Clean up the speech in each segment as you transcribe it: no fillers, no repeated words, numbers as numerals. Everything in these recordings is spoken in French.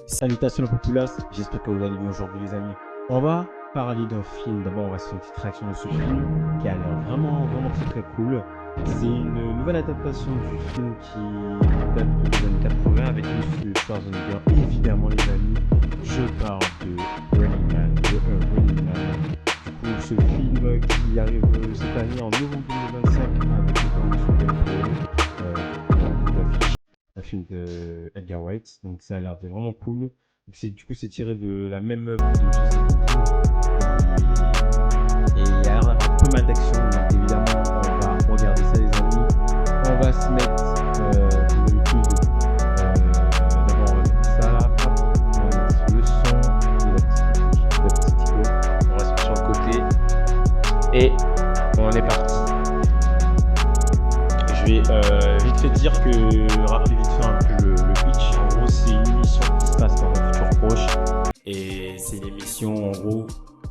Salutations la populace, j'espère que vous allez bien aujourd'hui les amis. On va parler d'un film, d'abord on va se faire une petite réaction de ce film qui a l'air vraiment très cool. C'est une nouvelle adaptation du film qui date des années 80 avec Monsieur Schwarzenegger, évidemment les amis. Je parle de Running Man, Running Man. Du coup ce film qui arrive cette année en novembre 2025 avec notamment Super un film de Edgar Wright, donc ça a l'air vraiment cool. Du coup, c'est tiré de la même œuvre de Jason Bourne. Et il y a pas mal d'action, donc évidemment, on va regarder ça, les amis. On va se mettre, comme d'habitude, d'abord on va mettre ça là, hop, on va mettre le son et la petite icône. On va se mettre sur le côté. Et on est parti. Je vais vite fait dire que, rappeler vite fait un peu le pitch. En gros, c'est une émission qui se passe dans un futur proche. Et c'est une émission, en gros,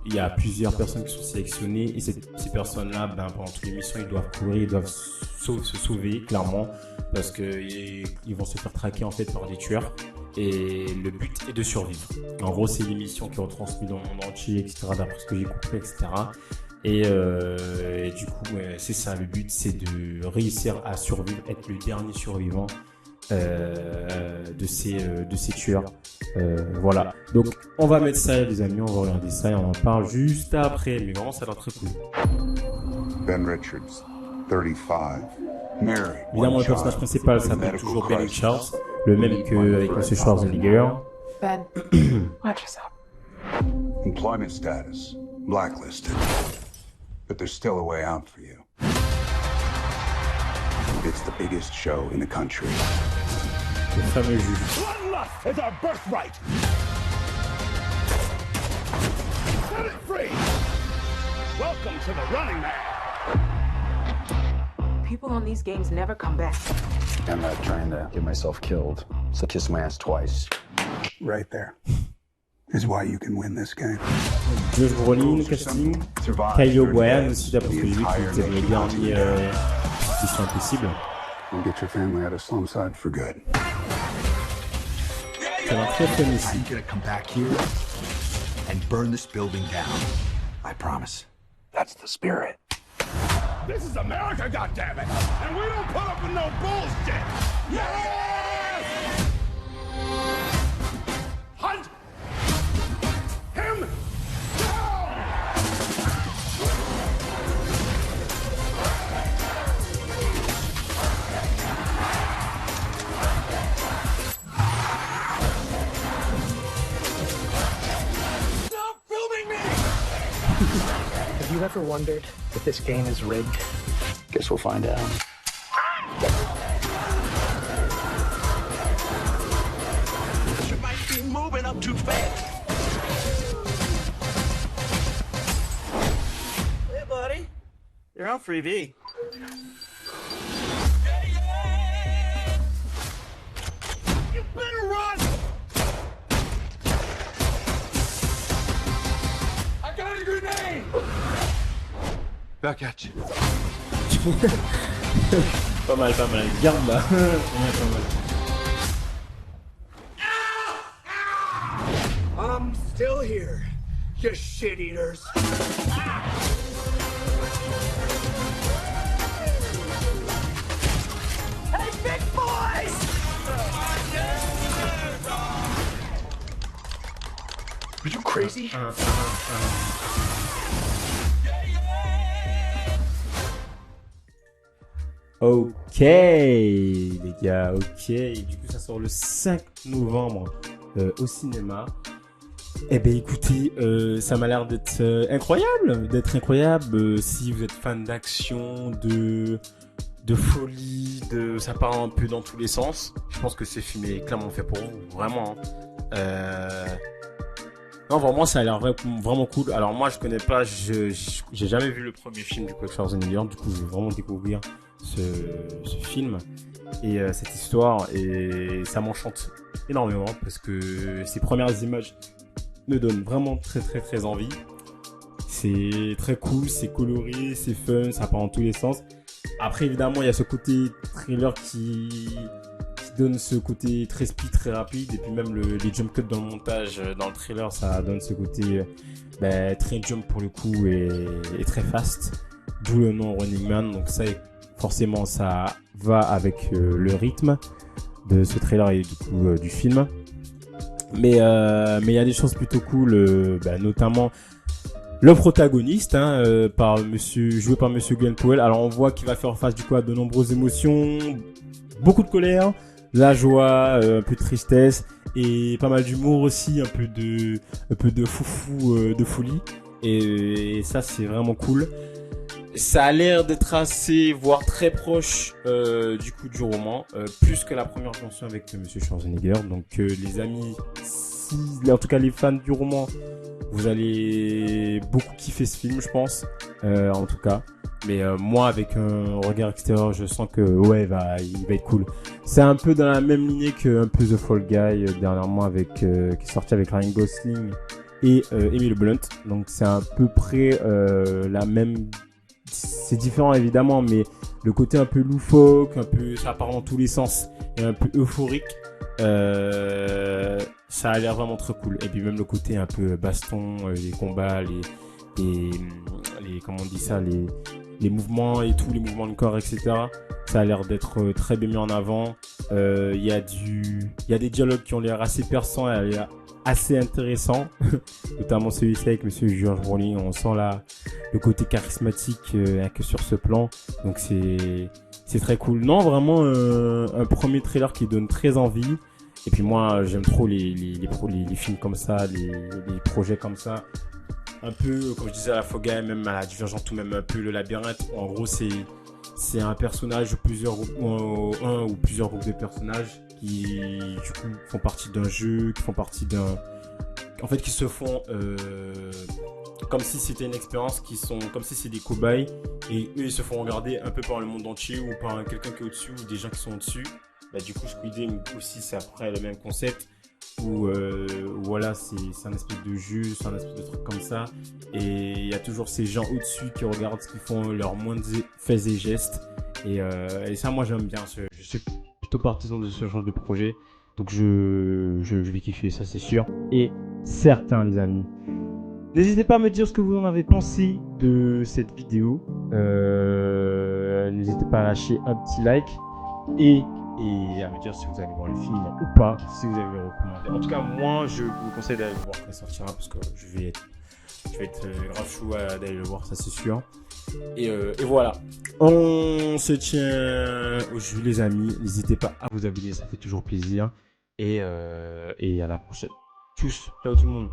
il y a plusieurs personnes qui sont sélectionnées. Et ces personnes-là, pendant toute l'émission, ils doivent courir, ils doivent se sauver, clairement. Parce qu'ils vont se faire traquer, en fait, par des tueurs. Et le but est de survivre. En gros, c'est une émission qui est retransmise dans le monde entier, etc. D'après ce que j'ai compris, etc. Et du coup, c'est ça, le but, c'est de réussir à survivre, être le dernier survivant de ces tueurs. Voilà. Donc, on va mettre ça, les amis, on va regarder ça et on en parle juste après. Mais vraiment, ça a l'air très cool. Ben Richards, 35. Mary. Évidemment, le personnage principal s'appelle toujours Ben Richards, le même qu'avec M. Schwarzenegger. Ben, watch yourself. Employment status, blacklisted. But there's still a way out for you. It's the biggest show in the country. Le fameux juge. Bloodlust is our birthright. Set it free. Welcome to the Running Man. People on these games never come back. I'm not trying to get myself killed, so kiss my ass twice. Right there is why you can win this game. Josh Brolin, casting. Kyle O'Brien aussi, d'après ce que j'ai vu, qui était le dernier Mission Impossible. We'll get your family out of Slumside for good. Ça va très fun ici. I'm gonna come back here and burn this building down. I promise. That's the spirit. This is America, goddammit, and we don't put up with no bullshit. Yes! Hunt him down! Stop filming me! Have you ever wondered if this game is rigged? Guess we'll find out. You might be moving up too fast. Hey, buddy. You're on freebie. You better run! I got a grenade! Back at you. Pas mal. Garde là. Pas mal. I'm still here, you shit eaters. Hey, big boys! Are you crazy? Ok, les gars, ok. Et du coup, ça sort le 5 novembre au cinéma. Eh ben, écoutez, ça m'a l'air d'être incroyable. Si vous êtes fan d'action, de folie, ça part un peu dans tous les sens. Je pense que ce film est clairement fait pour vous, vraiment. Non, vraiment, ça a l'air vraiment cool. Alors moi, je connais pas, j'ai jamais vu le premier film du coup Schwarzenegger. Du coup, je vais vraiment découvrir ce film et cette histoire, et ça m'enchante énormément parce que ces premières images me donnent vraiment très envie. C'est très cool, c'est coloré, c'est fun, ça part dans tous les sens. Après, évidemment, il y a ce côté thriller qui donne ce côté très speed, très rapide, et puis même les jump cuts dans le montage, dans le trailer, ça donne ce côté très jump pour le coup et très fast, d'où le nom Running Man. Donc ça, forcément, ça va avec le rythme de ce trailer et du coup du film. Mais il y a des choses plutôt cool, notamment le protagoniste, joué par Monsieur Glenn Powell. Alors on voit qu'il va faire face du coup à de nombreuses émotions, beaucoup de colère, la joie, un peu de tristesse et pas mal d'humour aussi, un peu de foufou, de folie. Et ça c'est vraiment cool. Ça a l'air d'être assez, voire très proche du coup du roman, plus que la première version avec Monsieur Schwarzenegger. Donc les amis, en tout cas les fans du roman, vous allez beaucoup kiffer ce film, je pense, en tout cas. Mais moi, avec un regard extérieur, je sens que il va être cool. C'est un peu dans la même lignée que un peu The Fall Guy dernièrement qui est sorti avec Ryan Gosling et Emily Blunt. Donc c'est à peu près la même. C'est différent évidemment, mais le côté un peu loufoque, un peu ça part dans tous les sens et un peu euphorique. Ça a l'air vraiment très cool. Et puis même le côté un peu baston, les combats, les comment on dit ça, les mouvements et tout, les mouvements de corps, etc. Ça a l'air d'être très bien mis en avant. Il y a des dialogues qui ont l'air assez perçants et assez intéressants, notamment celui-ci avec Monsieur George Brolin. On sent le côté charismatique que sur ce plan. Donc c'est très cool. Non, vraiment un premier trailer qui donne très envie. Et puis moi, j'aime trop les films comme ça, les projets comme ça. Un peu, comme je disais, à la Fall Guy, même à la Divergente, ou même un peu le Labyrinthe. En gros, c'est un personnage, un ou plusieurs groupes de personnages qui, du coup, font partie d'un jeu, qui font partie en fait, qui se font comme si c'était une expérience, comme si c'est des cobayes. Et eux, ils se font regarder un peu par le monde entier ou par quelqu'un qui est au-dessus ou des gens qui sont au-dessus. Du coup, Squid Game aussi, c'est après le même concept où voilà, c'est un espèce de jeu, c'est un espèce de truc comme ça, et il y a toujours ces gens au-dessus qui regardent ce qu'ils font, leurs moindres faits et gestes, et ça, moi, j'aime bien. Je suis plutôt partisan de ce genre de projet, donc je vais kiffer, ça c'est sûr et certain, les amis. N'hésitez pas à me dire ce que vous en avez pensé de cette vidéo. N'hésitez pas à lâcher un petit like et à me dire si vous allez voir le film ou pas, si vous allez le recommander. En tout cas, moi, je vous conseille d'aller le voir quand il sortira, parce que je vais être grave chaud d'aller le voir, ça c'est sûr. Et voilà. On se tient au jus, les amis. N'hésitez pas à vous abonner, ça fait toujours plaisir. Et à la prochaine. Tchuss, ciao tout le monde.